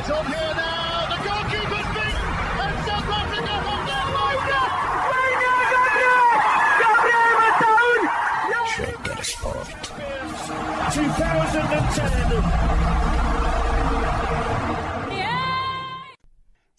It's on here now. The goalkeeper's beaten, and South Africa have done Shagger Sport 2010.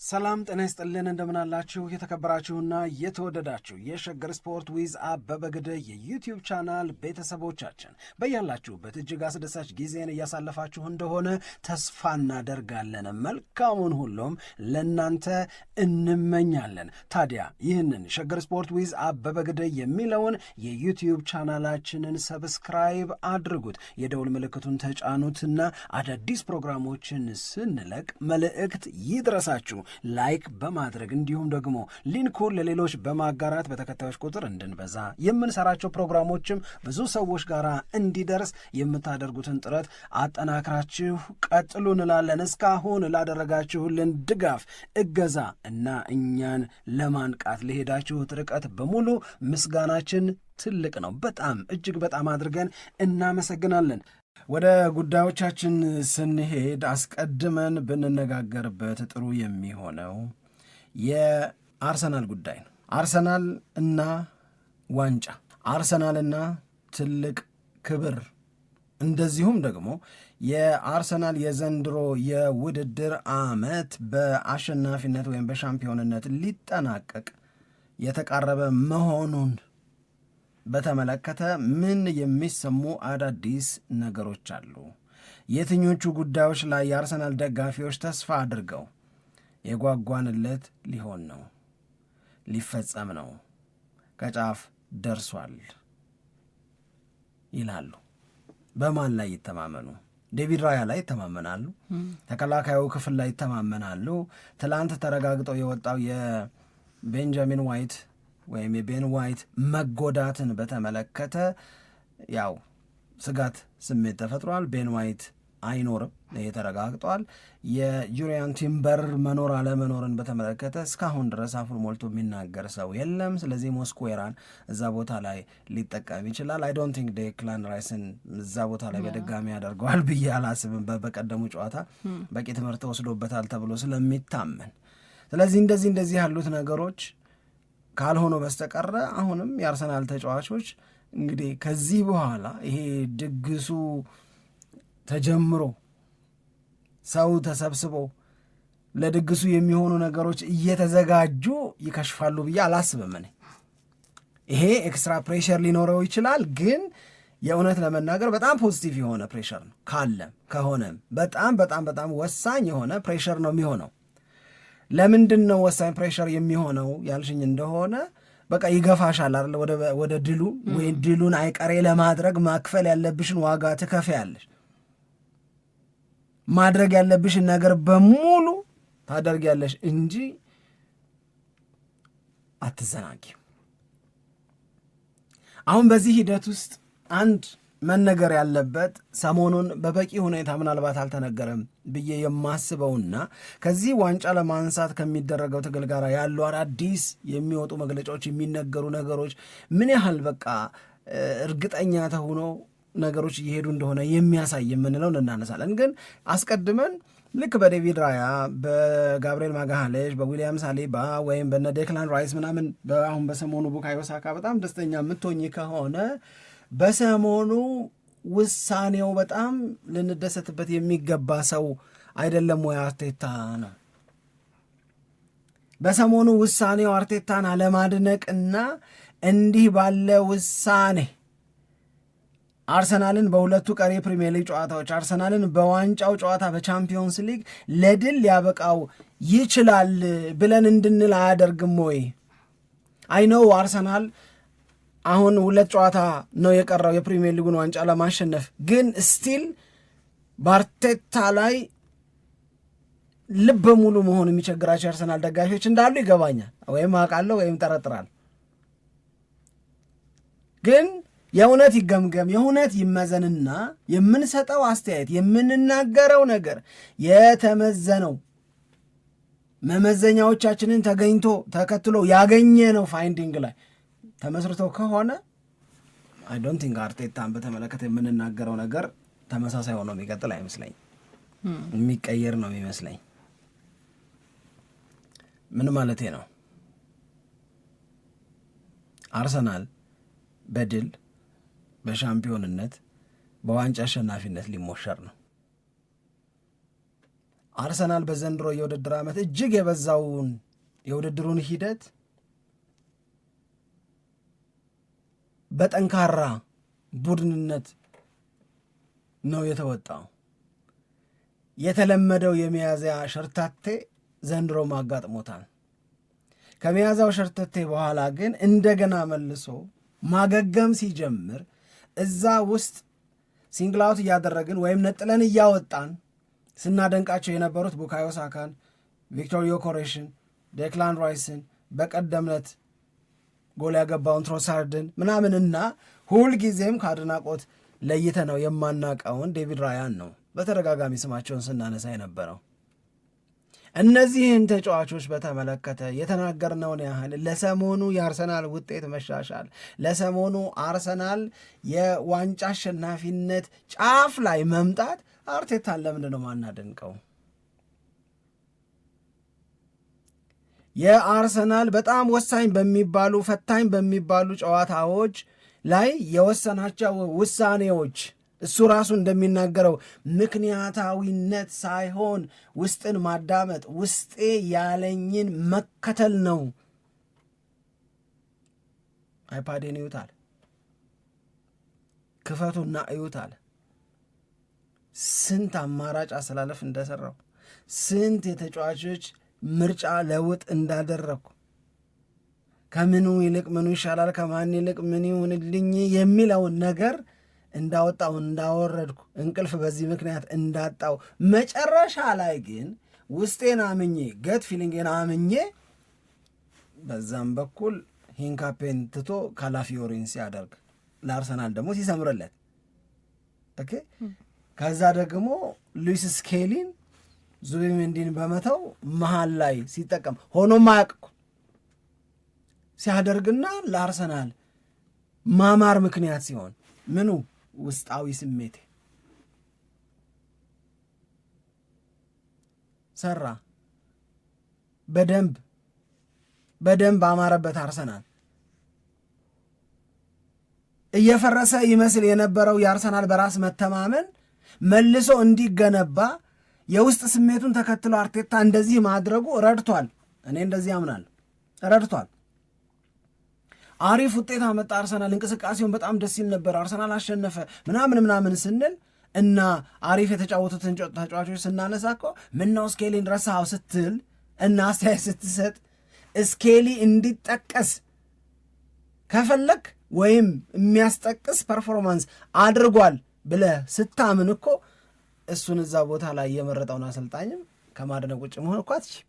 ሰላም ጤና ይስጥልን እንደምናላችሁ የተከበራችሁና የተወደዳችሁ የሸገር ስፖርት ዊዝ አበበ ግደይ የዩቲዩብ ቻናል ቤተሰቦቻችን በያላችሁበት እጅግ አስደሳች ጊዜን እያሳለፋችሁ እንደሆነ ተስፋ እናደርጋለን። መልካሙን ሁሉም ለናንተ እንመኛለን። ታዲያ ይህንን ሸገር ስፖርት ዊዝ አበበ ግደይ የሚለውን የዩቲዩብ ቻናላችንን ሰብስክራይብ አድርጉት፣ የደውል ምልክቱን ተጫኑትና አዳዲስ ፕሮግራሞችን ስንለቅ መልእክት ይድረሳችሁ። ላይክ በማድረግ እንዲሁም ደግሞ ሊንኩን ለሌሎች በማጋራት በተከታዮች ቁጥር እንድንበዛ የምንሰራቸው ፕሮግራሞችም ብዙ ሰዎች ጋር እንዲደርስ የምታደርጉትን ጥረት አጠናክራችሁ ቀጥሉ እንላለን። እስካሁን ላደረጋችሁልን ድጋፍ፣ እገዛ እና እኛን ለማንቃት ለሄዳችሁት ርቀት በሙሉ ምስጋናችን ትልቅ ነው። በጣም እጅግ በጣም አድርገን እናመሰግናለን። ወደ ጉዳዮቻችን ስንሄድ አስቀድመን ብንነጋገርበት ጥሩ የሚሆነው የአርሰናል ጉዳይ ነው። አርሰናል እና ዋንጫ፣ አርሰናልና ትልቅ ክብር፣ እንደዚሁም ደግሞ የአርሰናል የዘንድሮ የውድድር ዓመት በአሸናፊነት ወይም በሻምፒዮንነት ሊጠናቀቅ የተቃረበ መሆኑን በተመለከተ ምን የሚሰሙ አዳዲስ ነገሮች አሉ? የትኞቹ ጉዳዮች ላይ የአርሰናል ደጋፊዎች ተስፋ አድርገው የጓጓንለት ሊሆን ነው፣ ሊፈጸም ነው፣ ከጫፍ ደርሷል ይላሉ? በማን ላይ ይተማመኑ? ዴቪድ ራያ ላይ ይተማመናሉ? ተከላካዩ ክፍል ላይ ይተማመናሉ? ትላንት ተረጋግጠው የወጣው የቤንጃሚን ዋይት ወይም የቤን ዋይት መጎዳትን በተመለከተ ያው ስጋት ስሜት ተፈጥሯል። ቤን ዋይት አይኖርም፣ ይሄ ተረጋግጧል። የጁሪያን ቲምበር መኖር አለመኖርን በተመለከተ እስካሁን ድረስ አፉን ሞልቶ የሚናገር ሰው የለም። ስለዚህ ሞስኩዌራን እዛ ቦታ ላይ ሊጠቀም ይችላል። አይ ዶንት ቲንክ ዴክላን ራይስን እዛ ቦታ ላይ በድጋሚ ያደርገዋል ብዬ አላስብም፣ በቀደሙ ጨዋታ በቂ ትምህርት ወስዶበታል ተብሎ ስለሚታመን። ስለዚህ እንደዚህ ያሉት ነገሮች ካልሆነ በስተቀረ አሁንም የአርሰናል ተጫዋቾች እንግዲህ ከዚህ በኋላ ይሄ ድግሱ ተጀምሮ ሰው ተሰብስቦ ለድግሱ የሚሆኑ ነገሮች እየተዘጋጁ ይከሽፋሉ ብዬ አላስብም። እኔ ይሄ ኤክስትራ ፕሬሸር ሊኖረው ይችላል፣ ግን የእውነት ለመናገር በጣም ፖዚቲቭ የሆነ ፕሬሸር ነው። ካለም ከሆነም በጣም ወሳኝ የሆነ ፕሬሸር ነው የሚሆነው። ለምንድን ነው ወሳኝ ፕሬሸር የሚሆነው ያልሽኝ እንደሆነ በቃ ይገፋሻል አይደል? ወደ ድሉ ወይ ድሉን አይቀሬ ለማድረግ ማክፈል ያለብሽን ዋጋ ትከፍያለሽ። ማድረግ ያለብሽን ነገር በሙሉ ታደርጊያለሽ እንጂ አትዘናጊም። አሁን በዚህ ሂደት ውስጥ አንድ መነገር ያለበት ሰሞኑን በበቂ ሁኔታ ምናልባት አልተነገረም ብዬ የማስበውና ከዚህ ዋንጫ ለማንሳት ከሚደረገው ትግል ጋር ያሉ አዳዲስ የሚወጡ መግለጫዎች፣ የሚነገሩ ነገሮች ምን ያህል በቃ እርግጠኛ ተሆኖ ነገሮች እየሄዱ እንደሆነ የሚያሳይ የምንለው እናነሳለን። ግን አስቀድመን ልክ በዴቪድ ራያ፣ በጋብርኤል ማጋሃሌሽ፣ በዊሊያም ሳሊባ ወይም በነ ዴክላን ራይስ ምናምን አሁን በሰሞኑ ቡካዮ ሳካ በጣም ደስተኛ የምትሆኝ ከሆነ በሰሞኑ ውሳኔው በጣም ልንደሰትበት የሚገባ ሰው አይደለም ወይ አርቴታ ነው? በሰሞኑ ውሳኔው አርቴታን አለማድነቅና እንዲህ ባለ ውሳኔ አርሰናልን በሁለቱ ቀሪ ፕሪሚየር ሊግ ጨዋታዎች አርሰናልን በዋንጫው ጨዋታ በቻምፒዮንስ ሊግ ለድል ሊያበቃው ይችላል ብለን እንድንል አያደርግም ወይ? አይነው አርሰናል አሁን 2 ጨዋታ ነው የቀረው የፕሪሚየር ሊጉን ዋንጫ ለማሸነፍ፣ ግን ስቲል በአርቴታ ላይ ልበ ሙሉ መሆን የሚቸግራቸው አርሰናል ደጋፊዎች እንዳሉ ይገባኛል፣ ወይም አውቃለሁ ወይም ጠረጥራል። ግን የእውነት ይገምገም፣ የእውነት ይመዘንና የምንሰጠው አስተያየት የምንናገረው ነገር የተመዘነው መመዘኛዎቻችንን ተገኝቶ ተከትሎ ያገኘነው ፋይንዲንግ ላይ ተመስርቶ ከሆነ አይ ዶንት ቲንክ አርቴታን በተመለከተ የምንናገረው ነገር ተመሳሳይ ሆኖ የሚቀጥል አይመስለኝ፣ የሚቀየር ነው የሚመስለኝ። ምን ማለቴ ነው? አርሰናል በድል በሻምፒዮንነት በዋንጫ አሸናፊነት ሊሞሸር ነው። አርሰናል በዘንድሮ የውድድር ዓመት እጅግ የበዛውን የውድድሩን ሂደት በጠንካራ ቡድንነት ነው የተወጣው። የተለመደው የሚያዝያ ሸርታቴ ዘንድሮ ማጋጥሞታል። ከሚያዝያው ሸርታቴ በኋላ ግን እንደገና መልሶ ማገገም ሲጀምር እዛ ውስጥ ሲንግላውት እያደረግን ወይም ነጥለን እያወጣን ስናደንቃቸው የነበሩት ቡካዮ ሳካን፣ ቪክቶር ዮኬሬሽን፣ ዴክላን ራይስን፣ በቀደምነት ጎል ያገባውን ትሮሳርድን ምናምንና ሁልጊዜም ከአድናቆት ለይተ ነው የማናቀውን ዴቪድ ራያን ነው በተደጋጋሚ ስማቸውን ስናነሳ የነበረው። እነዚህን ተጫዋቾች በተመለከተ የተናገርነውን ያህል ለሰሞኑ የአርሰናል ውጤት መሻሻል፣ ለሰሞኑ አርሰናል የዋንጫ አሸናፊነት ጫፍ ላይ መምጣት አርቴታን ለምንድን ነው ማናደንቀው? የአርሰናል በጣም ወሳኝ በሚባሉ ፈታኝ በሚባሉ ጨዋታዎች ላይ የወሰናቸው ውሳኔዎች እሱ ራሱ እንደሚናገረው ምክንያታዊነት ሳይሆን ውስጥን ማዳመጥ፣ ውስጤ ያለኝን መከተል ነው። አይፓዴን እዩታል፣ ክፈቱና እዩታል። ስንት አማራጭ አሰላለፍ እንደሰራው፣ ስንት የተጫዋቾች ምርጫ ለውጥ እንዳደረግኩ፣ ከምኑ ይልቅ ምኑ ይሻላል፣ ከማን ይልቅ ምን ይሁንልኝ የሚለውን ነገር እንዳወጣው እንዳወረድኩ፣ እንቅልፍ በዚህ ምክንያት እንዳጣው፣ መጨረሻ ላይ ግን ውስጤን አምኜ ገት ፊሊንጌን አምኜ በዛም በኩል ሂንካፔን ትቶ ካላፊዮሪን ሲያደርግ ለአርሰናል ደግሞ ሲሰምርለት ኦኬ። ከዛ ደግሞ ሉዊስ ስኬሊን ዙቢሜንዲን በመተው መሃል ላይ ሲጠቀም ሆኖ ማያውቅ ሲያደርግና ለአርሰናል ማማር ምክንያት ሲሆን ምኑ ውስጣዊ ስሜቴ ሰራ። በደንብ አማረበት። አርሰናል እየፈረሰ ይመስል የነበረው የአርሰናል በራስ መተማመን መልሶ እንዲገነባ የውስጥ ስሜቱን ተከትሎ አርቴታ እንደዚህ ማድረጉ ረድቷል። እኔ እንደዚህ አምናለሁ፣ ረድቷል። አሪፍ ውጤት አመጣ አርሰናል፣ እንቅስቃሴውን በጣም ደስ ይል ነበር፣ አርሰናል አሸነፈ ምናምን ስንል እና አሪፍ የተጫወቱትን ተጫዋቾች ስናነሳ እኮ ምነው ስኬሊን ረሳኸው ስትል እና አስተያየት ስትሰጥ ስኬሊ እንዲጠቀስ ከፈለግ ወይም የሚያስጠቅስ ፐርፎርማንስ አድርጓል ብለህ ስታምን እኮ እሱን እዛ ቦታ ላይ የመረጠውን አሰልጣኝም ከማድነቅ ውጭ መሆን እኮ አትችልም።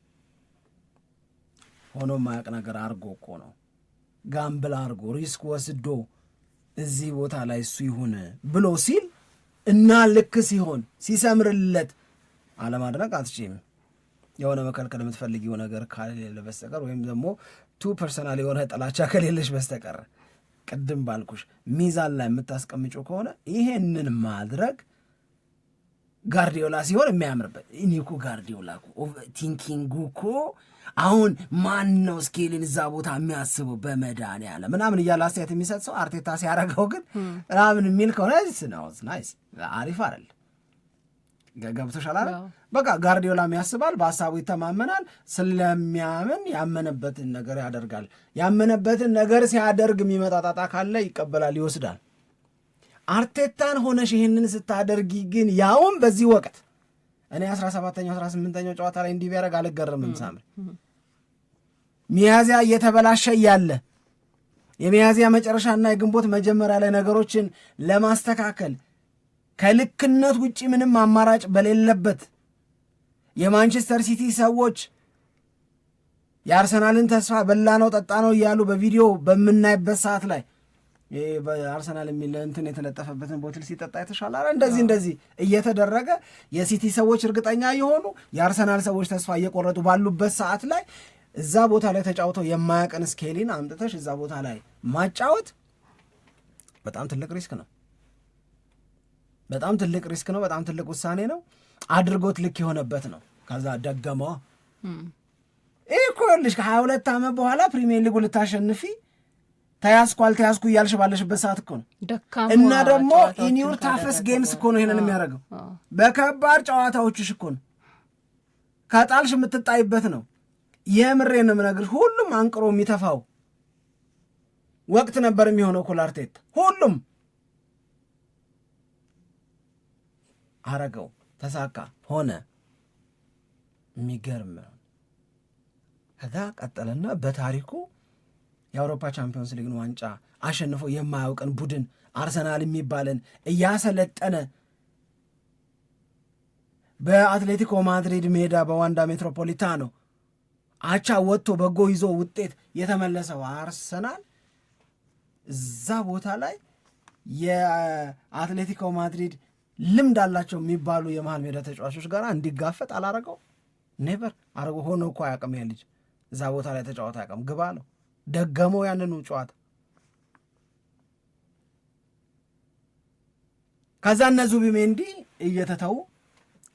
ሆኖ ማያቅ ነገር አርጎ እኮ ነው፣ ጋምብል አርጎ ሪስክ ወስዶ እዚህ ቦታ ላይ እሱ ይሁን ብሎ ሲል እና ልክ ሲሆን ሲሰምርለት አለማድነቅ አትችልም። የሆነ መከልከል የምትፈልጊው ነገር ካሌለ በስተቀር ወይም ደግሞ ቱ ፐርሰናል የሆነ ጥላቻ ከሌለሽ በስተቀር ቅድም ባልኩሽ ሚዛን ላይ የምታስቀምጪው ከሆነ ይሄንን ማድረግ ጋርዲዮላ ሲሆን የሚያምርበት። እኔ እኮ ጋርዲዮላ ቲንኪንጉ እኮ አሁን ማን ነው ስኬልን እዛ ቦታ የሚያስበው በመድኃኒዓለም ምናምን እያለ አስተያየት የሚሰጥ ሰው አርቴታ ሲያደርገው ግን ምናምን የሚል ከሆነ ናይስ አሪፍ አይደል? ገብቶሻል አይደል? በቃ ጋርዲዮላም ያስባል፣ በሀሳቡ ይተማመናል፣ ስለሚያምን ያመነበትን ነገር ያደርጋል። ያመነበትን ነገር ሲያደርግ የሚመጣ ጣጣ ካለ ይቀበላል፣ ይወስዳል። አርቴታን ሆነሽ ይህንን ስታደርጊ ግን ያውም በዚህ ወቅት እኔ 17ኛው 18ኛው ጨዋታ ላይ እንዲህ ቢያደርግ አልገረምም። ሳምሪ ሚያዚያ እየተበላሸ ያለ የሚያዚያ መጨረሻና የግንቦት መጀመሪያ ላይ ነገሮችን ለማስተካከል ከልክነት ውጪ ምንም አማራጭ በሌለበት የማንቸስተር ሲቲ ሰዎች የአርሰናልን ተስፋ በላ ነው ጠጣ ነው እያሉ በቪዲዮ በምናይበት ሰዓት ላይ በአርሰናል የሚል እንትን የተለጠፈበትን ቦትል ሲጠጣ የተሻለ እንደዚህ እየተደረገ የሲቲ ሰዎች እርግጠኛ የሆኑ የአርሰናል ሰዎች ተስፋ እየቆረጡ ባሉበት ሰዓት ላይ እዛ ቦታ ላይ ተጫውተው የማያቀን ስኬሊን አምጥተሽ እዛ ቦታ ላይ ማጫወት በጣም ትልቅ ሪስክ ነው። በጣም ትልቅ ሪስክ ነው። በጣም ትልቅ ውሳኔ ነው። አድርጎት ልክ የሆነበት ነው። ከዛ ደገመዋ። ይህ እኮ እኮ ይኸውልሽ ከ22 ዓመት በኋላ ፕሪሚየር ሊጉ ልታሸንፊ ተያዝኩ አልተያዝኩ እያልሽ ባለሽበት ሰዓት እኮ ነው። እና ደግሞ ኢኒዩር ታፈስ ጌምስ እኮ ነው ይሄንን የሚያደርገው። በከባድ ጨዋታዎችሽ እኮ ነው። ከጣልሽ የምትጣይበት ነው። የምሬን ነው የምነግርሽ። ሁሉም አንቅሮ የሚተፋው ወቅት ነበር የሚሆነው እኮ ለአርቴታ። ሁሉም አረገው፣ ተሳካ፣ ሆነ። የሚገርም ነው። ከዛ ቀጠለና በታሪኩ የአውሮፓ ቻምፒዮንስ ሊግን ዋንጫ አሸንፎ የማያውቅን ቡድን አርሰናል የሚባልን እያሰለጠነ በአትሌቲኮ ማድሪድ ሜዳ በዋንዳ ሜትሮፖሊታኖ አቻ ወጥቶ በጎ ይዞ ውጤት የተመለሰው አርሰናል እዛ ቦታ ላይ የአትሌቲኮ ማድሪድ ልምድ አላቸው የሚባሉ የመሃል ሜዳ ተጫዋቾች ጋር እንዲጋፈጥ አላረገው። ኔቨር አረገው። ሆኖ እኮ አያውቅም ያ ልጅ እዛ ቦታ ላይ ተጫወተ አያውቅም። ግባ ነው ደገመው ያንኑ ጨዋታ። ከዛ እነ ዙቢሜንዲ እየተተዉ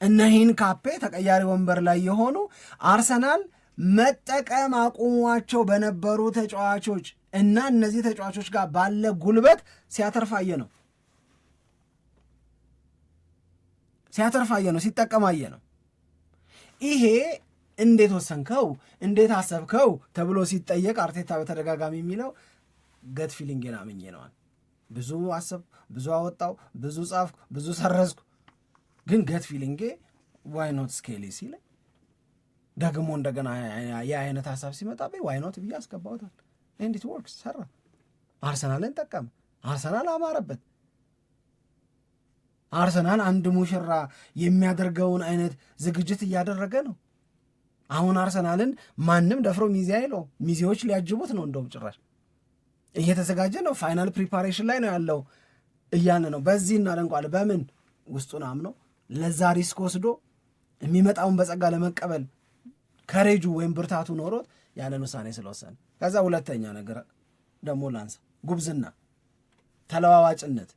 እነ ሂንካፔ ተቀያሪ ወንበር ላይ የሆኑ አርሰናል መጠቀም አቁሟቸው በነበሩ ተጫዋቾች እና እነዚህ ተጫዋቾች ጋር ባለ ጉልበት ሲያተርፋየ ነው ሲጠቀማየ ነው። ይሄ እንዴት ወሰንከው እንዴት አሰብከው ተብሎ ሲጠየቅ አርቴታ በተደጋጋሚ የሚለው ገት ፊሊንጌን አምኜ ነዋል። ብዙ አሰብ፣ ብዙ አወጣው፣ ብዙ ጻፍኩ፣ ብዙ ሰረዝኩ፣ ግን ገት ፊሊንጌ ዋይኖት ስኬሊ ሲለ ደግሞ እንደገና የአይነት ሀሳብ ሲመጣብኝ ዋይኖት ብዬ አስገባውታል። እንዲት ወርክስ ሰራ። አርሰናልን ጠቀም። አርሰናል አማረበት። አርሰናል አንድ ሙሽራ የሚያደርገውን አይነት ዝግጅት እያደረገ ነው። አሁን አርሰናልን ማንም ደፍሮ ሚዜ አይለው። ሚዜዎች ሊያጅቡት ነው። እንደውም ጭራሽ እየተዘጋጀ ነው። ፋይናል ፕሪፓሬሽን ላይ ነው ያለው እያለ ነው። በዚህ እናደንቋለን። በምን ውስጡን አምኖ ለዛ ሪስክ ወስዶ የሚመጣውን በጸጋ ለመቀበል ከሬጁ ወይም ብርታቱ ኖሮት ያለን ውሳኔ ስለወሰነ። ከዛ ሁለተኛ ነገር ደግሞ ላንሳ፣ ጉብዝና፣ ተለዋዋጭነት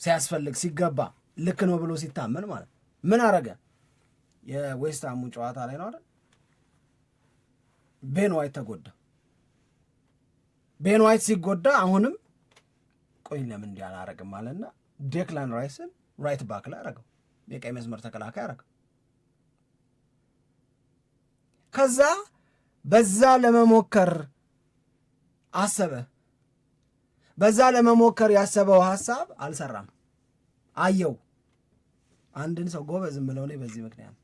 ሲያስፈልግ ሲገባ ልክ ነው ብሎ ሲታመን ማለት ምን አረገ? የዌስትሃሙ ጨዋታ ላይ ነው አይደል? ቤን ዋይት ተጎዳ። ቤን ዋይት ሲጎዳ አሁንም ቆይ ለምን እንዲህ አላረግም ማለትና ዴክላን ራይስን ራይት ባክ ላይ አረገው፣ የቀይ መስመር ተከላካይ አረገው። ከዛ በዛ ለመሞከር አሰበ። በዛ ለመሞከር ያሰበው ሐሳብ አልሰራም። አየው አንድን ሰው ጎበዝም ብለው ነው በዚህ ምክንያት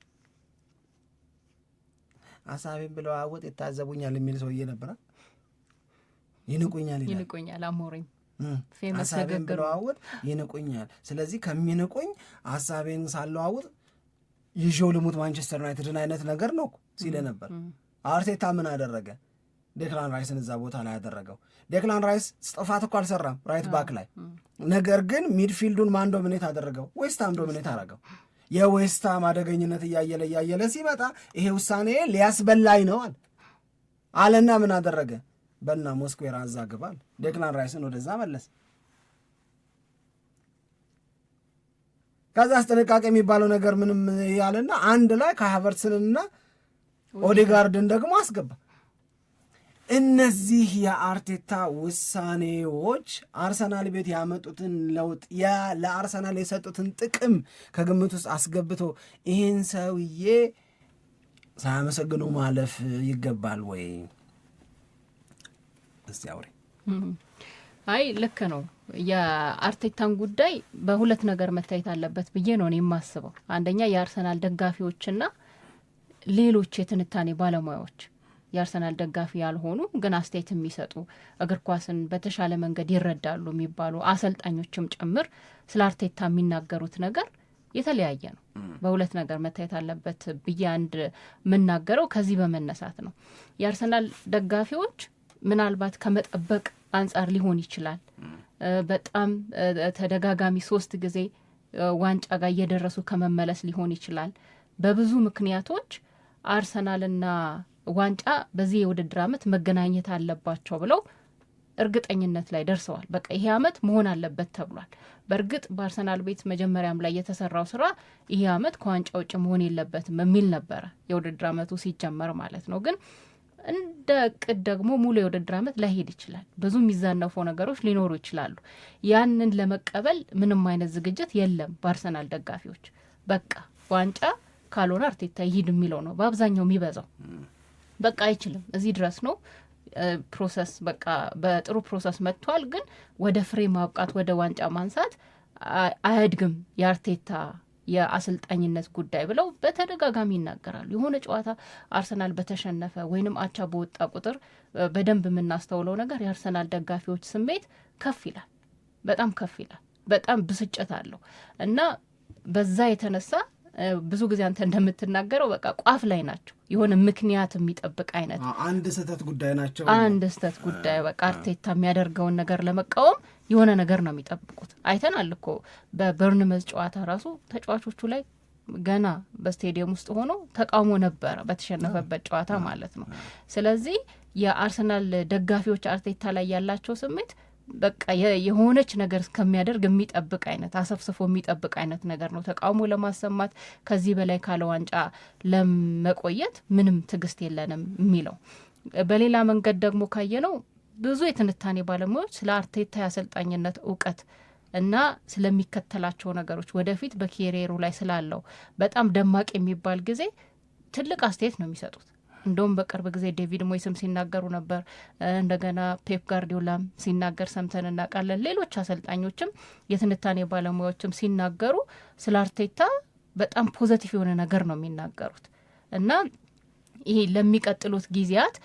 ሐሳቤን ብለው አወጥ ይታዘቡኛል የሚል ሰውዬ ነበር። ይንቁኛል አሞሪም ፌመስ ነገር አወጥ ይንቁኛል። ስለዚህ ከሚንቁኝ ሐሳቤን ሳለዋውጥ ይዤው ልሙት ማንቸስተር ዩናይትድን አይነት ነገር ነው ሲለ ነበር። አርቴታ ምን አደረገ? ዴክላን ራይስን እዛ ቦታ ላይ ያደረገው። ዴክላን ራይስ ጥፋት እኮ አልሰራም ራይት ባክ ላይ፣ ነገር ግን ሚድፊልዱን ማን ዶሚኔት አደረገው? ዌስትሃም ዶሚኔት አደረገው። የዌስትሃም አደገኝነት እያየለ ሲመጣ ይሄ ውሳኔ ሊያስበላኝ ነው አለና ምን አደረገ? በና ሞስኩዌራ አዛግባል። ዴክላን ራይስን ወደዛ መለስ። ከዛ አስጠነቃቂ የሚባለው ነገር ምንም ያለና አንድ ላይ ከሃቨርትስንና ኦዴጋርድን ደግሞ አስገባ። እነዚህ የአርቴታ ውሳኔዎች አርሰናል ቤት ያመጡትን ለውጥ ለአርሰናል የሰጡትን ጥቅም ከግምት ውስጥ አስገብቶ ይህን ሰውዬ ሳያመሰግኑ ማለፍ ይገባል ወይ? እስቲ አውሪ። አይ ልክ ነው። የአርቴታን ጉዳይ በሁለት ነገር መታየት አለበት ብዬ ነው የማስበው። አንደኛ የአርሰናል ደጋፊዎችና ሌሎች የትንታኔ ባለሙያዎች፣ የአርሰናል ደጋፊ ያልሆኑ ግን አስተያየት የሚሰጡ እግር ኳስን በተሻለ መንገድ ይረዳሉ የሚባሉ አሰልጣኞችም ጭምር ስለ አርቴታ የሚናገሩት ነገር የተለያየ ነው። በሁለት ነገር መታየት አለበት ብዬ አንድ የምናገረው ከዚህ በመነሳት ነው። የአርሰናል ደጋፊዎች ምናልባት ከመጠበቅ አንጻር ሊሆን ይችላል፣ በጣም ተደጋጋሚ 3 ጊዜ ዋንጫ ጋር እየደረሱ ከመመለስ ሊሆን ይችላል። በብዙ ምክንያቶች አርሰናልና ዋንጫ በዚህ የውድድር ዓመት መገናኘት አለባቸው ብለው እርግጠኝነት ላይ ደርሰዋል። በቃ ይሄ አመት መሆን አለበት ተብሏል። በእርግጥ በአርሰናል ቤት መጀመሪያም ላይ የተሰራው ስራ ይሄ አመት ከዋንጫ ውጭ መሆን የለበትም የሚል ነበረ፣ የውድድር አመቱ ሲጀመር ማለት ነው። ግን እንደ ቅድ ደግሞ ሙሉ የውድድር አመት ላይሄድ ይችላል። ብዙ የሚዛነፉ ነገሮች ሊኖሩ ይችላሉ። ያንን ለመቀበል ምንም አይነት ዝግጅት የለም በአርሰናል ደጋፊዎች። በቃ ዋንጫ ካልሆነ አርቴታ ይሂድ የሚለው ነው በአብዛኛው የሚበዛው። በቃ አይችልም፣ እዚህ ድረስ ነው ፕሮሰስ፣ በቃ በጥሩ ፕሮሰስ መጥቷል፣ ግን ወደ ፍሬ ማብቃት ወደ ዋንጫ ማንሳት አያድግም የአርቴታ የአሰልጣኝነት ጉዳይ ብለው በተደጋጋሚ ይናገራሉ። የሆነ ጨዋታ አርሰናል በተሸነፈ ወይንም አቻ በወጣ ቁጥር በደንብ የምናስተውለው ነገር የአርሰናል ደጋፊዎች ስሜት ከፍ ይላል፣ በጣም ከፍ ይላል፣ በጣም ብስጭት አለው እና በዛ የተነሳ ብዙ ጊዜ አንተ እንደምትናገረው በቃ ቋፍ ላይ ናቸው። የሆነ ምክንያት የሚጠብቅ አይነት አንድ ስህተት ጉዳይ ናቸው። አንድ ስህተት ጉዳይ በቃ አርቴታ የሚያደርገውን ነገር ለመቃወም የሆነ ነገር ነው የሚጠብቁት። አይተናል እኮ በበርንመዝ ጨዋታ ራሱ ተጫዋቾቹ ላይ ገና በስቴዲየም ውስጥ ሆኖ ተቃውሞ ነበረ፣ በተሸነፈበት ጨዋታ ማለት ነው። ስለዚህ የአርሰናል ደጋፊዎች አርቴታ ላይ ያላቸው ስሜት በቃ የሆነች ነገር እስከሚያደርግ የሚጠብቅ አይነት አሰፍስፎ የሚጠብቅ አይነት ነገር ነው። ተቃውሞ ለማሰማት ከዚህ በላይ ካለ ዋንጫ ለመቆየት ምንም ትዕግስት የለንም የሚለው። በሌላ መንገድ ደግሞ ካየነው ብዙ የትንታኔ ባለሙያዎች ስለ አርቴታ የአሰልጣኝነት እውቀት እና ስለሚከተላቸው ነገሮች ወደፊት በኬሪየሩ ላይ ስላለው በጣም ደማቅ የሚባል ጊዜ ትልቅ አስተያየት ነው የሚሰጡት። እንደውም በቅርብ ጊዜ ዴቪድ ሞይስም ሲናገሩ ነበር። እንደገና ፔፕ ጋርዲዮላም ሲናገር ሰምተን እናውቃለን። ሌሎች አሰልጣኞችም የትንታኔ ባለሙያዎችም ሲናገሩ ስለ አርቴታ በጣም ፖዘቲቭ የሆነ ነገር ነው የሚናገሩት እና ይሄ ለሚቀጥሉት ጊዜያት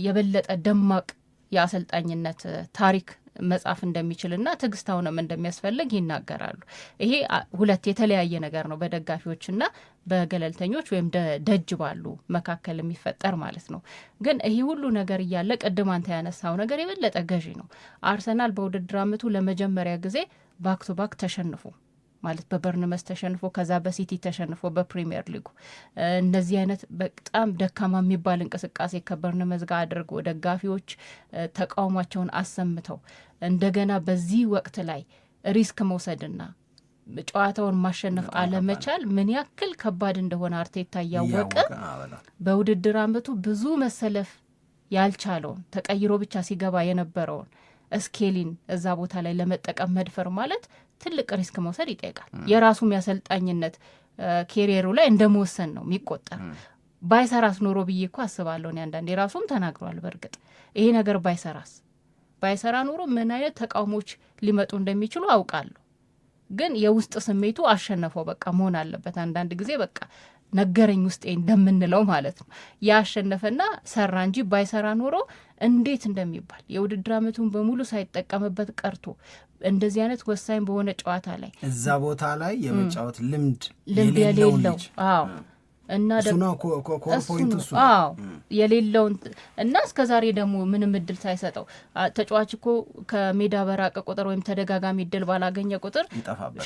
የበለጠ ደማቅ የአሰልጣኝነት ታሪክ መጻፍ እንደሚችልና ትዕግስታውንም እንደሚያስፈልግ ይናገራሉ። ይሄ ሁለት የተለያየ ነገር ነው በደጋፊዎችና በገለልተኞች ወይም ደጅ ባሉ መካከል የሚፈጠር ማለት ነው። ግን ይሄ ሁሉ ነገር እያለ ቅድም አንተ ያነሳው ነገር የበለጠ ገዢ ነው። አርሰናል በውድድር አመቱ ለመጀመሪያ ጊዜ ባክ ቱ ባክ ተሸንፎ ማለት በበርንመስ ተሸንፎ ከዛ በሲቲ ተሸንፎ በፕሪሚየር ሊጉ እነዚህ አይነት በጣም ደካማ የሚባል እንቅስቃሴ ከበርንመስ ጋር አድርጎ ደጋፊዎች ተቃውሟቸውን አሰምተው እንደገና በዚህ ወቅት ላይ ሪስክ መውሰድና ጨዋታውን ማሸነፍ አለመቻል ምን ያክል ከባድ እንደሆነ አርቴታ እያወቀ በውድድር አመቱ ብዙ መሰለፍ ያልቻለውን ተቀይሮ ብቻ ሲገባ የነበረውን ስኬሊን እዛ ቦታ ላይ ለመጠቀም መድፈር ማለት ትልቅ ሪስክ መውሰድ ይጠይቃል። የራሱም ያሰልጣኝነት ኬሪየሩ ላይ እንደመወሰን ነው የሚቆጠር። ባይሰራስ ኖሮ ብዬ እኮ አስባለሁ እኔ አንዳንዴ የራሱም ተናግሯል። በእርግጥ ይሄ ነገር ባይሰራ ኖሮ ምን አይነት ተቃውሞች ሊመጡ እንደሚችሉ አውቃለሁ። ግን የውስጥ ስሜቱ አሸነፈው። በቃ መሆን አለበት አንዳንድ ጊዜ በቃ ነገረኝ ውስጤ እንደምንለው ማለት ነው። ያሸነፈና ሰራ እንጂ ባይሰራ ኖሮ እንዴት እንደሚባል የውድድር አመቱን በሙሉ ሳይጠቀምበት ቀርቶ እንደዚህ አይነት ወሳኝ በሆነ ጨዋታ ላይ እዛ ቦታ ላይ የመጫወት ልምድ የሌለው እና የሌለውን እና እስከዛሬ ደግሞ ምንም እድል ሳይሰጠው ተጫዋች እኮ ከሜዳ በራቀ ቁጥር ወይም ተደጋጋሚ እድል ባላገኘ ቁጥር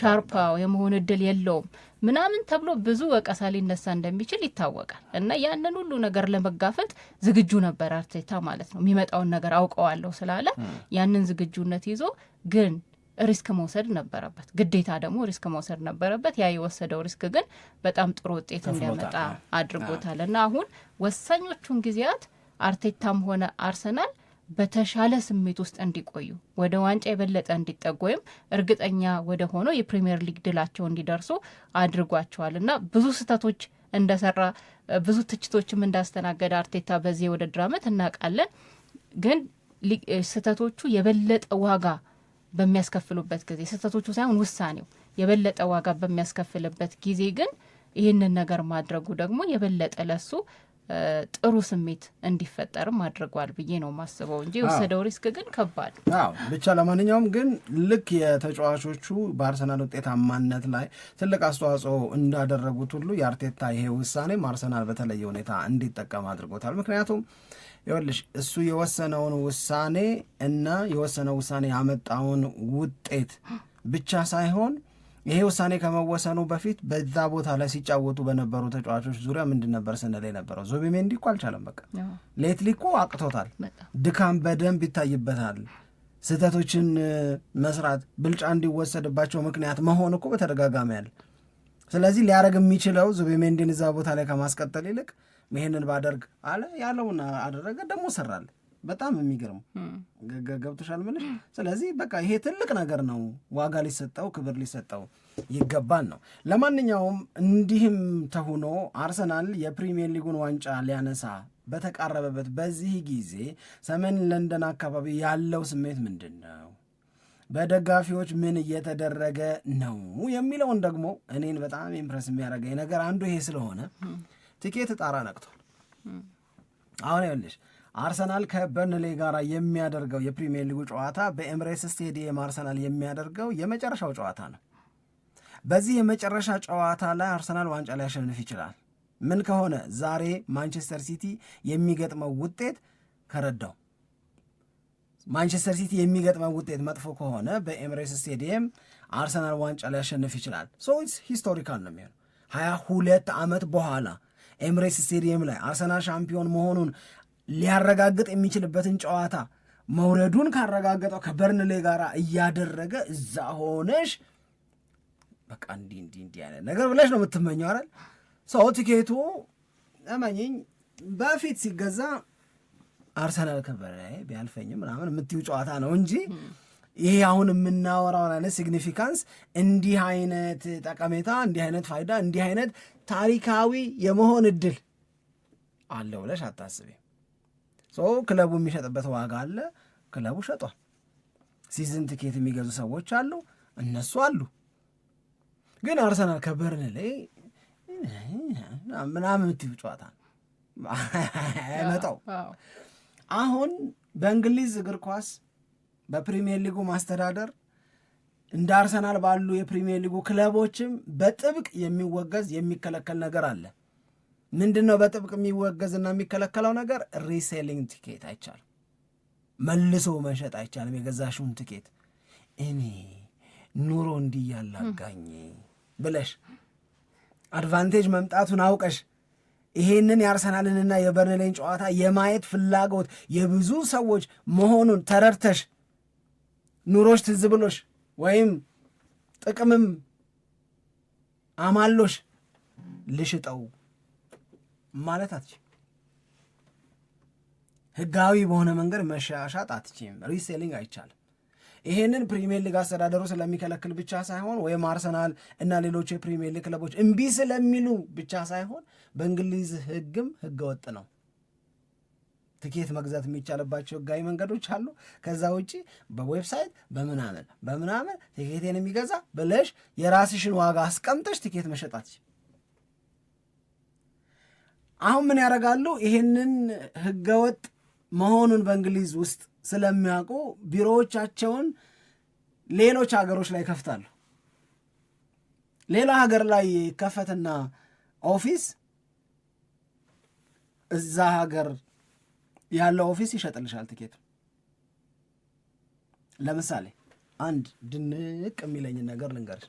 ሻርፓ የመሆን እድል የለውም ምናምን ተብሎ ብዙ ወቀሳ ሊነሳ እንደሚችል ይታወቃል። እና ያንን ሁሉ ነገር ለመጋፈጥ ዝግጁ ነበር አርቴታ ማለት ነው። የሚመጣውን ነገር አውቀዋለሁ ስላለ ያንን ዝግጁነት ይዞ ግን ሪስክ መውሰድ ነበረበት። ግዴታ ደግሞ ሪስክ መውሰድ ነበረበት። ያ የወሰደው ሪስክ ግን በጣም ጥሩ ውጤት እንዲያመጣ አድርጎታል። እና አሁን ወሳኞቹን ጊዜያት አርቴታም ሆነ አርሰናል በተሻለ ስሜት ውስጥ እንዲቆዩ ወደ ዋንጫ የበለጠ እንዲጠጉ ወይም እርግጠኛ ወደ ሆነው የፕሪሚየር ሊግ ድላቸው እንዲደርሱ አድርጓቸዋል። እና ብዙ ስህተቶች እንደሰራ ብዙ ትችቶችም እንዳስተናገደ አርቴታ በዚህ የውድድር አመት እናውቃለን። ግን ስህተቶቹ የበለጠ ዋጋ በሚያስከፍሉበት ጊዜ ስህተቶቹ ሳይሆን ውሳኔው የበለጠ ዋጋ በሚያስከፍልበት ጊዜ ግን ይህንን ነገር ማድረጉ ደግሞ የበለጠ ለሱ ጥሩ ስሜት እንዲፈጠርም አድርጓል ብዬ ነው ማስበው እንጂ የወሰደው ሪስክ ግን ከባድ ብቻ። ለማንኛውም ግን ልክ የተጫዋቾቹ በአርሰናል ውጤታማነት ላይ ትልቅ አስተዋጽኦ እንዳደረጉት ሁሉ የአርቴታ ይሄ ውሳኔም አርሰናል በተለየ ሁኔታ እንዲጠቀም አድርጎታል። ምክንያቱም ይኸውልሽ እሱ የወሰነውን ውሳኔ እና የወሰነው ውሳኔ ያመጣውን ውጤት ብቻ ሳይሆን ይሄ ውሳኔ ከመወሰኑ በፊት በዛ ቦታ ላይ ሲጫወቱ በነበሩ ተጫዋቾች ዙሪያ ምንድን ነበር ስንል የነበረው? ዙቢሜንዲ እኮ አልቻለም። በቃ ሌትሊ እኮ አቅቶታል። ድካም በደንብ ይታይበታል። ስህተቶችን መስራት፣ ብልጫ እንዲወሰድባቸው ምክንያት መሆን እኮ በተደጋጋሚ ያለ። ስለዚህ ሊያደርግ የሚችለው ዙቢሜንዲን እዛ ቦታ ላይ ከማስቀጠል ይልቅ ይሄንን ባደርግ አለ። ያለውን አደረገ፣ ደግሞ ሰራል። በጣም የሚገርም ገብቶሻል ምንሽ። ስለዚህ በቃ ይሄ ትልቅ ነገር ነው፣ ዋጋ ሊሰጠው ክብር ሊሰጠው ይገባል ነው። ለማንኛውም እንዲህም ተሁኖ አርሰናል የፕሪሚየር ሊጉን ዋንጫ ሊያነሳ በተቃረበበት በዚህ ጊዜ ሰሜን ለንደን አካባቢ ያለው ስሜት ምንድን ነው? በደጋፊዎች ምን እየተደረገ ነው የሚለውን ደግሞ እኔን በጣም ኢምፕረስ የሚያደርገኝ ነገር አንዱ ይሄ ስለሆነ ቲኬት ጣራ ነቅቷል። አሁን ይኸውልሽ አርሰናል ከበርንሌ ጋር የሚያደርገው የፕሪሚየር ሊጉ ጨዋታ በኤምሬትስ ስቴዲየም አርሰናል የሚያደርገው የመጨረሻው ጨዋታ ነው። በዚህ የመጨረሻ ጨዋታ ላይ አርሰናል ዋንጫ ሊያሸንፍ ይችላል። ምን ከሆነ ዛሬ ማንቸስተር ሲቲ የሚገጥመው ውጤት ከረዳው፣ ማንቸስተር ሲቲ የሚገጥመው ውጤት መጥፎ ከሆነ በኤምሬትስ ስቴዲየም አርሰናል ዋንጫ ሊያሸንፍ ይችላል። ሶ ኢትስ ሂስቶሪካል ነው የሚሆነው። 22 ዓመት በኋላ ኤምሬትስ ስቴዲየም ላይ አርሰናል ሻምፒዮን መሆኑን ሊያረጋግጥ የሚችልበትን ጨዋታ መውረዱን ካረጋገጠው ከበርንሌ ጋር እያደረገ እዛ ሆነሽ በቃ እንዲህ አይነት ነገር ብለሽ ነው የምትመኘው አይደል? ሰው ቲኬቱ እመኝኝ በፊት ሲገዛ አርሰናል ከበርንሌ ቢያልፈኝም ምናምን የምትይው ጨዋታ ነው እንጂ ይሄ አሁን የምናወራውን አይነት ሲግኒፊካንስ፣ እንዲህ አይነት ጠቀሜታ፣ እንዲህ አይነት ፋይዳ፣ እንዲህ አይነት ታሪካዊ የመሆን እድል አለው ብለሽ አታስቢ። ክለቡ የሚሸጥበት ዋጋ አለ፣ ክለቡ ሸጧል። ሲዝን ቲኬት የሚገዙ ሰዎች አሉ፣ እነሱ አሉ። ግን አርሰናል ከበርንሌ ምናምን የምትይው ጨዋታ አይመጣው። አሁን በእንግሊዝ እግር ኳስ በፕሪሚየር ሊጉ ማስተዳደር እንደ አርሰናል ባሉ የፕሪሚየር ሊጉ ክለቦችም በጥብቅ የሚወገዝ የሚከለከል ነገር አለ። ምንድን ነው በጥብቅ የሚወገዝና የሚከለከለው ነገር? ሪሴሊንግ ቲኬት አይቻልም፣ መልሶ መሸጥ አይቻልም። የገዛሽውን ቲኬት እኔ ኑሮ እንዲህ ያላጋኝ ብለሽ አድቫንቴጅ መምጣቱን አውቀሽ ይሄንን የአርሰናልንና የበርንሌን ጨዋታ የማየት ፍላጎት የብዙ ሰዎች መሆኑን ተረድተሽ ኑሮሽ ትዝ ብሎሽ ወይም ጥቅምም አማሎሽ ልሽጠው ማለት አትችም። ህጋዊ በሆነ መንገድ መሻሻጥ አትችም። ሪሴሊንግ አይቻልም። ይሄንን ፕሪሚየር ሊግ አስተዳደሩ ስለሚከለክል ብቻ ሳይሆን ወይም አርሰናል እና ሌሎች የፕሪሚየር ሊግ ክለቦች እምቢ ስለሚሉ ብቻ ሳይሆን በእንግሊዝ ህግም ህገ ወጥ ነው። ትኬት መግዛት የሚቻልባቸው ህጋዊ መንገዶች አሉ። ከዛ ውጪ በዌብሳይት በምናምን ትኬቴን የሚገዛ ብለሽ የራስሽን ዋጋ አስቀምጠሽ ትኬት መሸጣት። አሁን ምን ያደርጋሉ? ይሄንን ህገወጥ መሆኑን በእንግሊዝ ውስጥ ስለሚያውቁ ቢሮዎቻቸውን ሌሎች ሀገሮች ላይ ከፍታሉ። ሌላ ሀገር ላይ ከፈትና ኦፊስ እዛ ሀገር ያለው ኦፊስ ይሸጥልሻል ትኬቱ። ለምሳሌ አንድ ድንቅ የሚለኝ ነገር ልንገርሽ።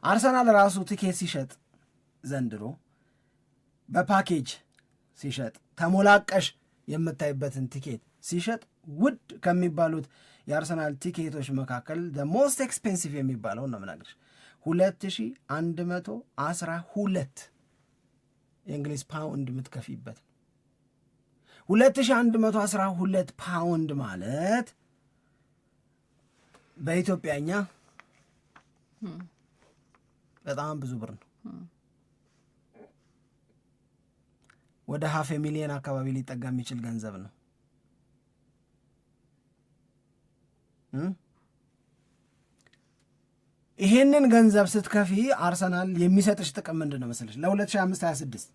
አርሰናል ራሱ ትኬት ሲሸጥ ዘንድሮ በፓኬጅ ሲሸጥ ተሞላቀሽ የምታይበትን ቲኬት ሲሸጥ ውድ ከሚባሉት የአርሰናል ቲኬቶች መካከል ሞስት ኤክስፔንሲቭ የሚባለው ነው ምናገርሽ 2112 የእንግሊዝ ፓውንድ የምትከፊበት 2112 ፓውንድ ማለት በኢትዮጵያኛ በጣም ብዙ ብር ነው። ወደ 500,000 አካባቢ ሊጠጋ የሚችል ገንዘብ ነው። ይሄንን ገንዘብ ስትከፊ አርሰናል የሚሰጥሽ ጥቅም ምንድን ነው መሰለሽ? ለ2025-26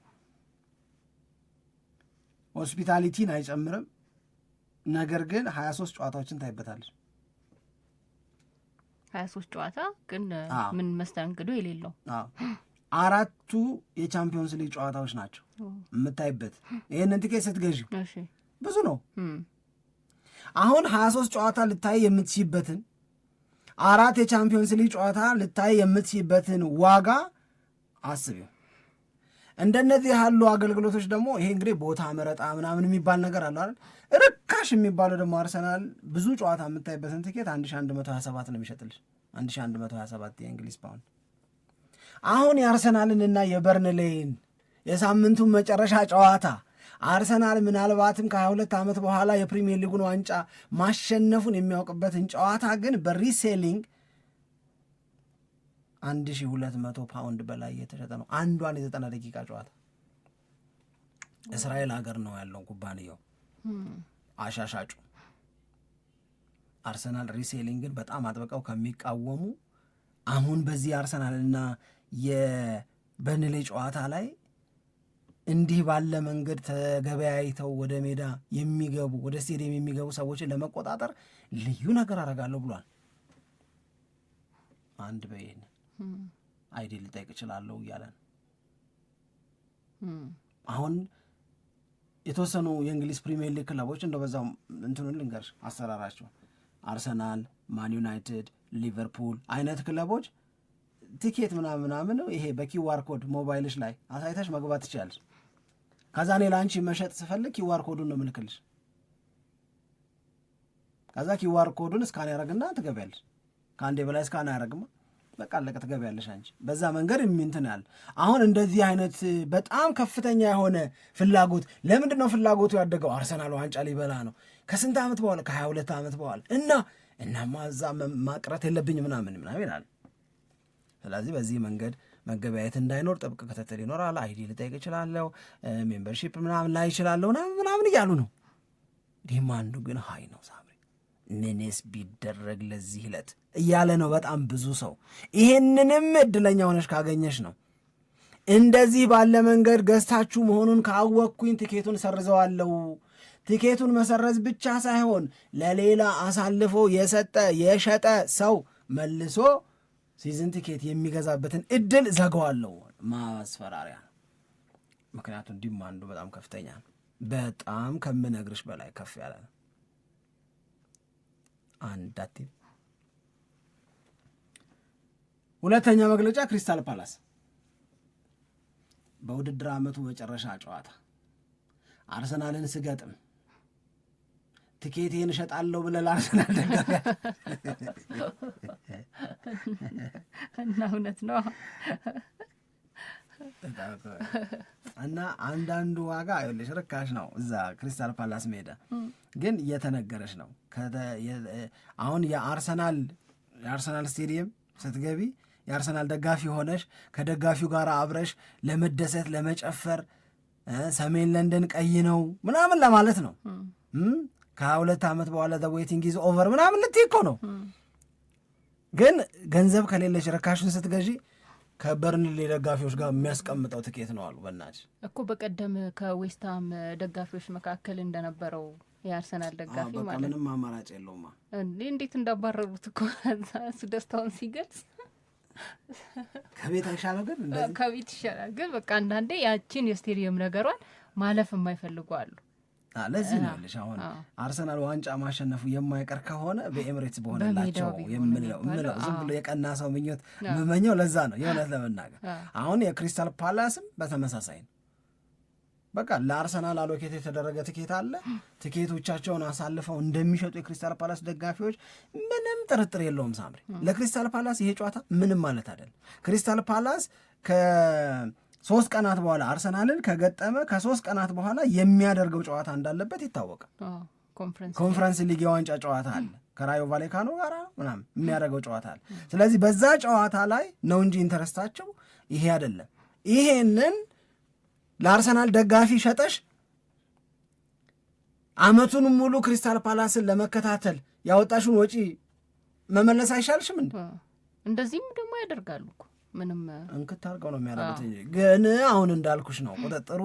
ሆስፒታሊቲን አይጨምርም፣ ነገር ግን 23 ጨዋታዎችን ታይበታለች። 23 ጨዋታ ግን ምን መስተንግዶ የሌለው 4 የቻምፒዮንስ ሊግ ጨዋታዎች ናቸው የምታይበት። ይህንን ቲኬት ስትገዢ ብዙ ነው። አሁን 23 ጨዋታ ልታይ የምትችይበትን 4 የቻምፒዮንስ ሊግ ጨዋታ ልታይ የምትችይበትን ዋጋ አስቢው። እንደነዚህ ያሉ አገልግሎቶች ደግሞ ይሄ እንግዲህ ቦታ መረጣ ምናምን የሚባል ነገር አለ አይደል? ርካሽ የሚባለው ደግሞ አርሰናል ብዙ ጨዋታ የምታይበትን ትኬት 1127 ነው የሚሸጥልሽ። 1127 የእንግሊዝ ፓውንድ። አሁን የአርሰናልንና የበርንሌይን የሳምንቱን መጨረሻ ጨዋታ አርሰናል ምናልባትም ከ22 ዓመት በኋላ የፕሪሚየር ሊጉን ዋንጫ ማሸነፉን የሚያውቅበትን ጨዋታ ግን በሪሴሊንግ 1200 ፓውንድ በላይ የተሸጠ ነው። አንዷን የ90 ደቂቃ ጨዋታ እስራኤል ሀገር ነው ያለው ኩባንያው አሻሻጩ። አርሰናል ሪሴሊንግን በጣም አጥብቀው ከሚቃወሙ አሁን በዚህ አርሰናልና የበርንሌይ ጨዋታ ላይ እንዲህ ባለ መንገድ ተገበያይተው ወደ ሜዳ የሚገቡ ወደ ስቴዲየም የሚገቡ ሰዎችን ለመቆጣጠር ልዩ ነገር አደርጋለሁ ብሏል። አንድ በይን አይዲ ልጠይቅ እችላለሁ እያለን አሁን የተወሰኑ የእንግሊዝ ፕሪሚየር ሊግ ክለቦች እንደው በዛው እንትኑን ልንገርሽ አሰራራቸው አርሰናል፣ ማን ዩናይትድ፣ ሊቨርፑል አይነት ክለቦች ቲኬት ምናምን ይሄ በኪዋር ኮድ ሞባይልሽ ላይ አሳይተሽ መግባት ትችላለሽ። ከዛ እኔ ለአንቺ መሸጥ ስፈልግ ኪዋር ኮዱን ነው ምልክልሽ። ከዛ ኪዋር ኮዱን እስካን ያደረግና ትገቢያለሽ። ከአንዴ በላይ እስካን ያደረግማ በቃ አለቀ፣ ትገቢያለሽ አንቺ። በዛ መንገድ እንትን ያለ አሁን እንደዚህ አይነት በጣም ከፍተኛ የሆነ ፍላጎት። ለምንድን ነው ፍላጎቱ ያደገው? አርሰናል ዋንጫ ሊበላ ነው ከስንት ዓመት በኋላ ከ22 ዓመት በኋላ እናማ እዛ ማቅረት የለብኝ ምናምን ይላል። ስለዚህ በዚህ መንገድ መገበያየት እንዳይኖር ጥብቅ ክትትል ይኖራል። አይዲ ልጠይቅ እችላለሁ፣ ሜምበርሺፕ ምናምን ላይ እችላለሁ ምናምን እያሉ ነው። ዲማንዱ ግን ሀይ ነው። ሳምሪ ምንስ ቢደረግ ለዚህ ዕለት እያለ ነው በጣም ብዙ ሰው። ይሄንንም እድለኛ ሆነሽ ካገኘሽ ነው። እንደዚህ ባለ መንገድ ገዝታችሁ መሆኑን ካወቅኩኝ ትኬቱን ሰርዘዋለሁ። ትኬቱን መሰረዝ ብቻ ሳይሆን ለሌላ አሳልፎ የሸጠ ሰው መልሶ ሲዝን ቲኬት የሚገዛበትን እድል ዘጋዋለሁ። ማስፈራሪያ ነው። ምክንያቱም ዲማንዱ በጣም ከፍተኛ ነው። በጣም ከምነግርሽ በላይ ከፍ ያለ ነው። አንዳት ሁለተኛ መግለጫ ክሪስታል ፓላስ በውድድር ዓመቱ መጨረሻ ጨዋታ አርሰናልን ስገጥም ትኬቴን እሸጣለሁ ብለህ ለአርሰናል ደጋፊ እና እውነት ነው እና አንዳንዱ ዋጋ ይኸውልሽ ርካሽ ነው። እዛ ክሪስታል ፓላስ ሜዳ ግን እየተነገረች ነው። አሁን የአርሰናል ስቴዲየም ስትገቢ የአርሰናል ደጋፊ ሆነሽ ከደጋፊው ጋር አብረሽ ለመደሰት ለመጨፈር ሰሜን ለንደን ቀይ ነው ምናምን ለማለት ነው። ከ22 ዓመት በኋላ ዘ ዌቲንግ ኢዝ ኦቨር ምናምን ልትይ እኮ ነው። ግን ገንዘብ ከሌለሽ ርካሹን ስትገዢ ከበርንሌ ደጋፊዎች ጋር የሚያስቀምጠው ትኬት ነው አሉ። በእናትሽ እኮ በቀደም ከዌስትሃም ደጋፊዎች መካከል እንደነበረው የአርሰናል ደጋፊ ማለት ምንም አማራጭ የለውማ። እንዴት እንዳባረሩት እኮ እሱ ደስታውን ሲገልጽ ከቤት አይሻለው? ግን ከቤት ይሻላል። ግን በቃ አንዳንዴ ያቺን የስቴዲየም ነገሯን ማለፍ የማይፈልጉ አሉ። ለዚህ ነው ያለሽ አሁን አርሰናል ዋንጫ ማሸነፉ የማይቀር ከሆነ በኤምሬትስ በሆነላቸው የምለው ዝም ብሎ የቀና ሰው ምኞት የምመኘው ለዛ ነው። የእውነት ለመናገር አሁን የክሪስታል ፓላስም በተመሳሳይ ነው። በቃ ለአርሰናል አሎኬት የተደረገ ትኬት አለ። ትኬቶቻቸውን አሳልፈው እንደሚሸጡ የክሪስታል ፓላስ ደጋፊዎች ምንም ጥርጥር የለውም። ሳምሪ ለክሪስታል ፓላስ ይሄ ጨዋታ ምንም ማለት አይደለም። ክሪስታል ፓላስ ከ3 ቀናት በኋላ አርሰናልን ከገጠመ ከ3 ቀናት በኋላ የሚያደርገው ጨዋታ እንዳለበት ይታወቃል። ኮንፈረንስ ሊግ የዋንጫ ጨዋታ አለ ከራዮ ቫሌካኖ ጋር ምናምን የሚያደርገው ጨዋታ አለ። ስለዚህ በዛ ጨዋታ ላይ ነው እንጂ ኢንተረስታቸው ይሄ አይደለም። ይሄንን ለአርሰናል ደጋፊ ሸጠሽ አመቱን ሙሉ ክሪስታል ፓላስን ለመከታተል ያወጣሽውን ወጪ መመለስ አይሻልሽም? እንደዚህም ደግሞ ያደርጋሉ እኮ ምንም እንክት አድርገው ነው የሚያደርጉት እንጂ ግን አሁን እንዳልኩሽ ነው ቁጥጥሩ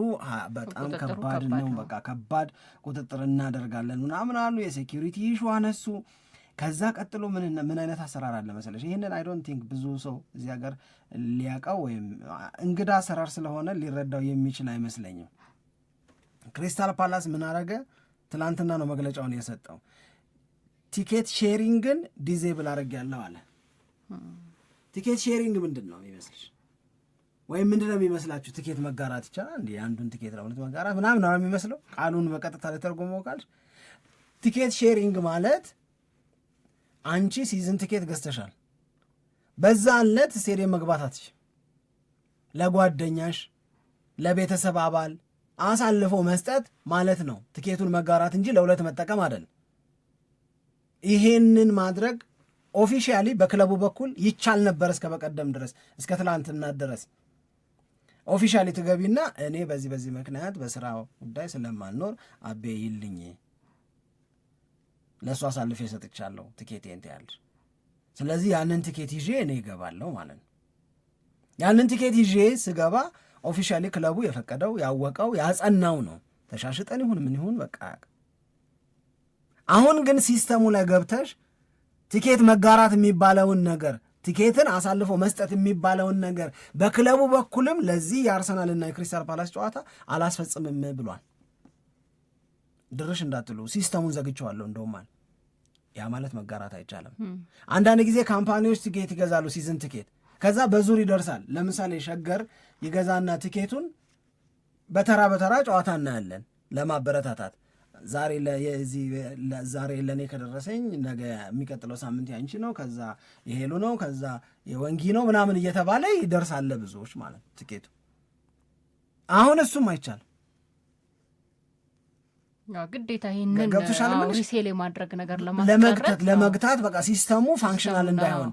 በጣም ከባድ ነው። በቃ ከባድ ቁጥጥር እናደርጋለን ምናምን አሉ። የሴኪሪቲ ኢሹ አነሱ። ከዛ ቀጥሎ ምን አይነት አሰራር አለ መሰለሽ? ይህንን አይ ዶንት ቲንክ ብዙ ሰው እዚህ ሀገር ሊያውቀው ወይም እንግዳ አሰራር ስለሆነ ሊረዳው የሚችል አይመስለኝም። ክሪስታል ፓላስ ምን አረገ? ትላንትና ነው መግለጫውን የሰጠው። ቲኬት ሼሪንግን ዲዜብል አድርጌያለሁ አለ። ቲኬት ሼሪንግ ምንድን ነው የሚመስልሽ? ወይም ምንድን ነው የሚመስላችሁ? ቲኬት መጋራት ይቻላል እንዲ? አንዱን ቲኬት ለሁለት መጋራት ምናምን ነው የሚመስለው። ቃሉን በቀጥታ ለተርጎመው ቃል ቲኬት ሼሪንግ ማለት አንቺ ሲዝን ቲኬት ገዝተሻል፣ በዛ ዕለት ስቴዲየም መግባት አትችይም። ለጓደኛሽ ለቤተሰብ አባል አሳልፎ መስጠት ማለት ነው ቲኬቱን መጋራት እንጂ ለሁለት መጠቀም አይደለም። ይሄንን ማድረግ ኦፊሻሊ በክለቡ በኩል ይቻል ነበር እስከ በቀደም ድረስ፣ እስከ ትላንትና ድረስ ኦፊሻሊ ትገቢና እኔ በዚህ ምክንያት በስራ ጉዳይ ስለማልኖር አቤ ይልኝ ለእሱ አሳልፌ ሰጥቻለሁ ቲኬቴን ትያለሽ። ስለዚህ ያንን ቲኬት ይዤ እኔ ይገባለሁ ማለት ነው። ያንን ቲኬት ይዤ ስገባ ኦፊሻሊ ክለቡ የፈቀደው ያወቀው ያጸናው ነው። ተሻሽጠን ይሁን ምን ይሁን በቃ። አሁን ግን ሲስተሙ ላይ ገብተሽ ቲኬት መጋራት የሚባለውን ነገር፣ ቲኬትን አሳልፎ መስጠት የሚባለውን ነገር በክለቡ በኩልም ለዚህ የአርሰናልና የክሪስታል ፓላስ ጨዋታ አላስፈጽምም ብሏል። ድርሽ እንዳትሉ ሲስተሙን ዘግቼዋለሁ እንደውም አለ። ያ ማለት መጋራት አይቻልም። አንዳንድ ጊዜ ካምፓኒዎች ቲኬት ይገዛሉ፣ ሲዝን ቲኬት፣ ከዛ በዙር ይደርሳል። ለምሳሌ ሸገር ይገዛና ቲኬቱን በተራ ጨዋታ እናያለን ለማበረታታት። ዛሬ ለእኔ ከደረሰኝ ነገ የሚቀጥለው ሳምንት ያንቺ ነው፣ ከዛ የሄሉ ነው፣ ከዛ የወንጊ ነው ምናምን እየተባለ ይደርሳል ብዙዎች ማለት ቲኬቱ። አሁን እሱም አይቻልም። ግዴታ ይህንን ሪሴል የማድረግ ነገር ለመግታት በቃ ሲስተሙ ፋንክሽናል እንዳይሆን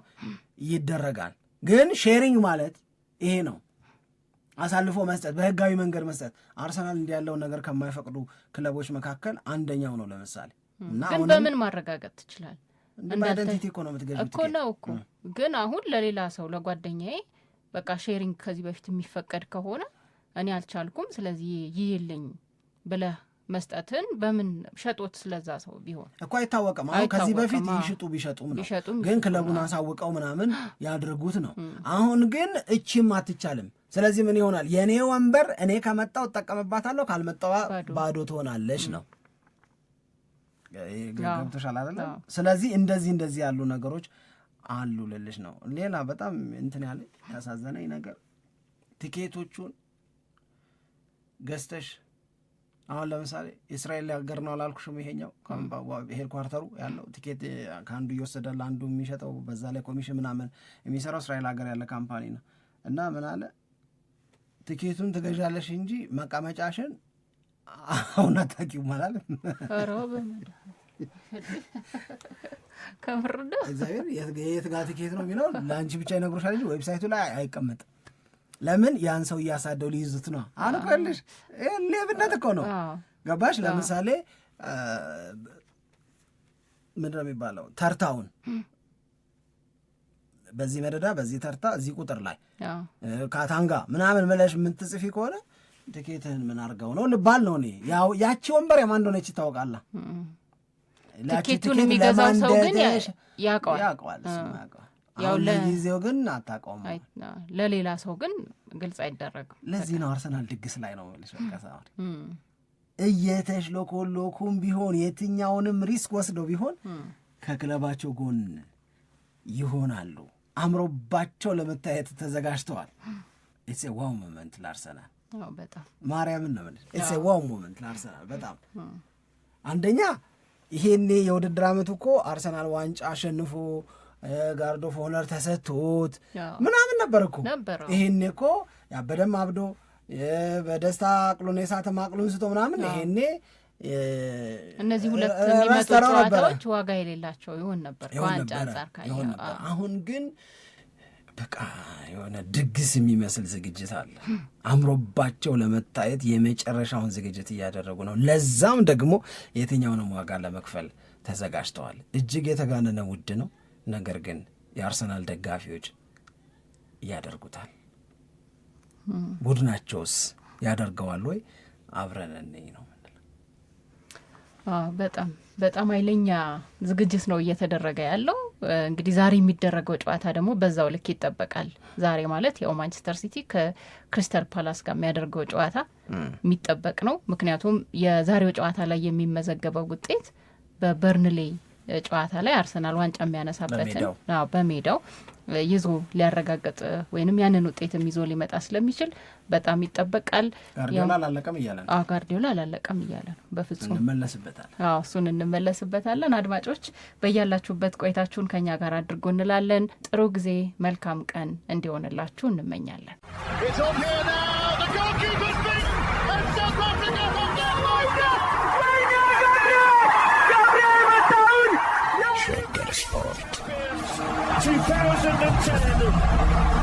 ይደረጋል። ግን ሼሪንግ ማለት ይሄ ነው፣ አሳልፎ መስጠት፣ በህጋዊ መንገድ መስጠት። አርሰናል እንዲህ ያለውን ነገር ከማይፈቅዱ ክለቦች መካከል አንደኛው ነው ለምሳሌ። እና ግን በምን ማረጋገጥ ትችላል? በአይደንቲቲ እኮ ነው የምትገዥው እኮ ነው እኮ። ግን አሁን ለሌላ ሰው ለጓደኛዬ በቃ ሼሪንግ ከዚህ በፊት የሚፈቀድ ከሆነ እኔ አልቻልኩም ስለዚህ ይይልኝ ብለህ መስጠትን በምን ሸጦት? ስለዛ ሰው ቢሆን እኮ አይታወቅም። አሁን ከዚህ በፊት ቢሸጡም ነው ግን ክለቡን አሳውቀው ምናምን ያድርጉት ነው። አሁን ግን እቺም አትቻልም። ስለዚህ ምን ይሆናል? የእኔ ወንበር እኔ ከመጣው እጠቀምባታለሁ፣ ካልመጣዋ ባዶ ትሆናለች ነው። ገብቶሻል አይደለ? ስለዚህ እንደዚህ ያሉ ነገሮች አሉ ልልሽ ነው። ሌላ በጣም እንትን ያለ ያሳዘነኝ ነገር ቲኬቶቹን ገዝተሽ አሁን ለምሳሌ እስራኤል ሀገር ነው አላልኩሽም? ይሄኛው ሄድ ኳርተሩ ያለው ቲኬት ከአንዱ እየወሰዳል አንዱ የሚሸጠው፣ በዛ ላይ ኮሚሽን ምናምን የሚሰራው እስራኤል ሀገር ያለ ካምፓኒ ነው። እና ምን አለ ቲኬቱን ትገዣለሽ እንጂ መቀመጫሽን አሁን አታውቂውም ማለት ከምርዳ እግዚአብሔር የት ጋር ቲኬት ነው የሚለው ለአንቺ ብቻ ይነግሮሻል እንጂ ዌብሳይቱ ላይ አይቀመጥም። ለምን? ያን ሰው እያሳደው ሊይዙት ነው። አልቆልሽ ሌብነት እኮ ነው። ገባሽ? ለምሳሌ ምንድነው የሚባለው ተርታውን በዚህ መደዳ በዚህ ተርታ እዚህ ቁጥር ላይ ካታንጋ ምናምን ብለሽ የምትጽፊ ከሆነ ቲኬትህን ምን አድርገው ነው ልባል ነው። እኔ ያው ያቺ ወንበር የማን እንደሆነች ይታወቃል። ቲኬቱን የሚገዛው ሰው ግን ያውቀዋል። ያው ለጊዜው ግን አታውቀውም። ለሌላ ሰው ግን ግልጽ አይደረግም። ለዚህ ነው አርሰናል ድግስ ላይ ነው ልሽቀሳው እየተሽሎኮሎኩም ቢሆን የትኛውንም ሪስክ ወስደው ቢሆን ከክለባቸው ጎን ይሆናሉ። አምሮባቸው ለመታየት ተዘጋጅተዋል። ኢትስ ኤ ዋው ሞመንት ለአርሰናል። በጣም ማርያምን ነው ማለት ኢትስ ኤ ዋው ሞመንት ለአርሰናል በጣም አንደኛ ይሄኔ የውድድር ዓመቱ እኮ አርሰናል ዋንጫ አሸንፎ ጋርድ ኦፍ ኦነር ተሰጥቶት ምናምን ነበር እኮ። ይሄኔ እኮ ያበደም አብዶ በደስታ አቅሉን የሳተም አቅሉን ስቶ ምናምን ይሄኔ እነዚህ ሁለት የሚመጡ ጨዋታዎች ዋጋ የሌላቸው ይሆን ነበር ከዋንጫ አንጻር ካየው። አሁን ግን በቃ የሆነ ድግስ የሚመስል ዝግጅት አለ። አምሮባቸው ለመታየት የመጨረሻውን ዝግጅት እያደረጉ ነው። ለዛም ደግሞ የትኛውንም ዋጋ ለመክፈል ተዘጋጅተዋል። እጅግ የተጋነነ ውድ ነው። ነገር ግን የአርሰናል ደጋፊዎች ያደርጉታል። ቡድናቸውስ ያደርገዋል ወይ? አብረን እንይ ነው። በጣም በጣም ኃይለኛ ዝግጅት ነው እየተደረገ ያለው። እንግዲህ ዛሬ የሚደረገው ጨዋታ ደግሞ በዛው ልክ ይጠበቃል። ዛሬ ማለት ያው ማንቸስተር ሲቲ ከክሪስታል ፓላስ ጋር የሚያደርገው ጨዋታ የሚጠበቅ ነው። ምክንያቱም የዛሬው ጨዋታ ላይ የሚመዘገበው ውጤት በበርንሌይ ጨዋታ ላይ አርሰናል ዋንጫ የሚያነሳበትን በሜዳው ይዞ ሊያረጋግጥ ወይንም ያንን ውጤትም ይዞ ሊመጣ ስለሚችል በጣም ይጠበቃል። ጋርዲዮላ አላለቀም እያለ ነው። ጋርዲዮላ አላለቀም እያለ ነው። በፍጹም እንመለስበታለን። እሱን እንመለስበታለን። አድማጮች በያላችሁበት ቆይታችሁን ከኛ ጋር አድርጎ እንላለን። ጥሩ ጊዜ፣ መልካም ቀን እንዲሆንላችሁ እንመኛለን። Striker Sport. 2010